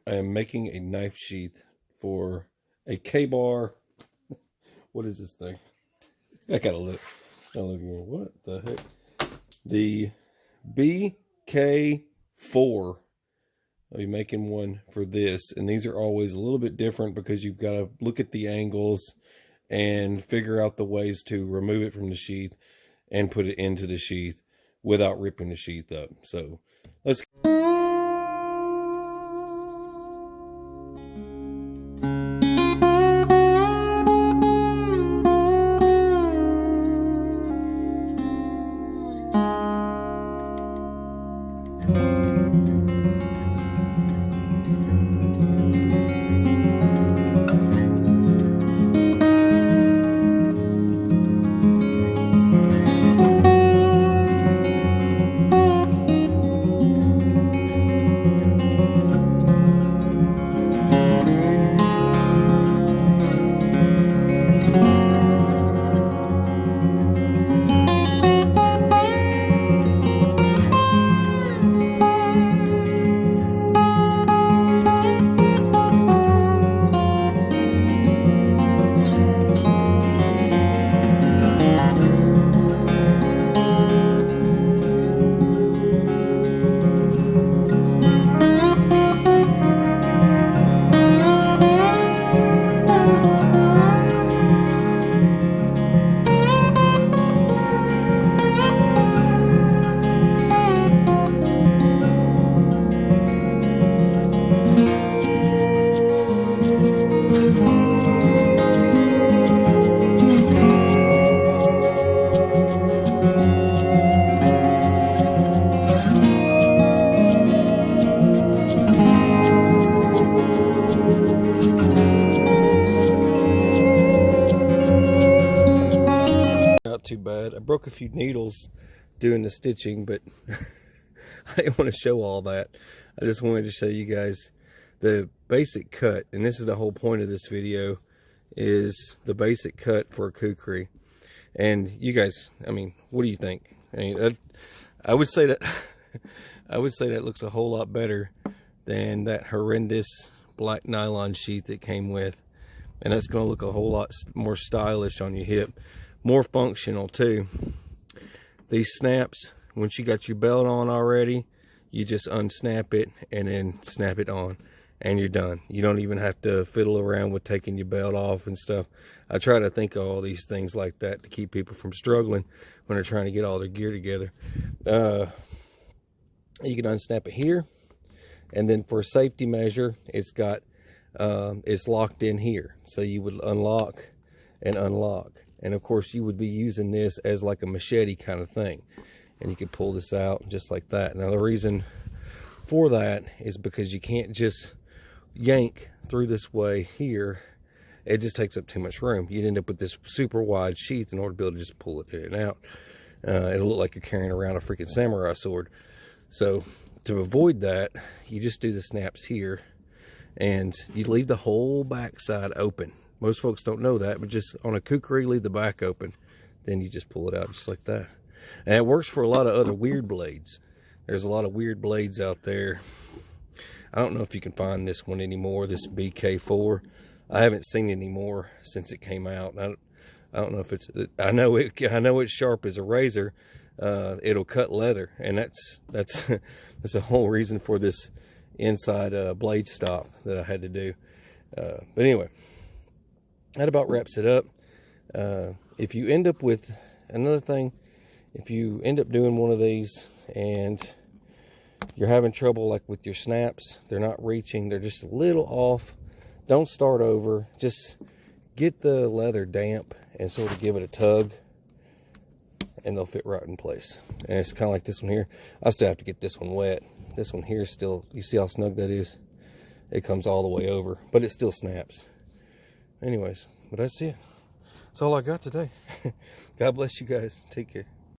I am making a knife sheath for a K-bar. What is this thing? I gotta look. What the heck? The BK4. I'll be making one for this, and these are always a little bit different because you've got to look at the angles and figure out the ways to remove it from the sheath and put it into the sheath without ripping the sheath up. So let's not too bad. I broke a few needles doing the stitching, but I didn't want to show all that. I just wanted to show you guys the basic cut, and this is the whole point of this video, is the basic cut for a kukri. And you guys, I mean, what do you think? I mean, I would say that looks a whole lot better than that horrendous black nylon sheath it came with, and that's going to look a whole lot more stylish on your hip, more functional too. These snaps, once you got your belt on already, you just unsnap it and then snap it on, and you're done. You don't even have to fiddle around with taking your belt off and stuff. I try to think of all these things like that to keep people from struggling when they're trying to get all their gear together. You can unsnap it here, and then for a safety measure, it's got it's locked in here, so you would unlock and unlock. And of course you would be using this as like a machete kind of thing, and you could pull this out just like that. Now the reason for that is because you can't just yank through this way here. It just takes up too much room. You'd end up with this super wide sheath in order to be able to just pull it in and out. It'll look like you're carrying around a freaking samurai sword. So to avoid that, you just do the snaps here, and you leave the whole back side open. Most folks don't know that, but just on a kukri, leave the back open. Then you just pull it out just like that. And it works for a lot of other weird blades. There's a lot of weird blades out there. I don't know if you can find this one anymore, this BK4. I haven't seen it anymore since it came out. I don't know if it's, I know it's sharp as a razor. It'll cut leather, and that's the whole reason for this inside blade stop that I had to do. But anyway, that about wraps it up. If you end up with another thing, if you end up doing one of these and you're having trouble like with your snaps, they're not reaching, they're just a little off, don't start over. Just get the leather damp and sort of give it a tug, and they'll fit right in place. And it's kind of like this one here. I still have to get this one wet. This one here is still, you see how snug that is? It comes all the way over, but it still snaps. Anyways, but that's it. That's all I got today. God bless you guys. Take care.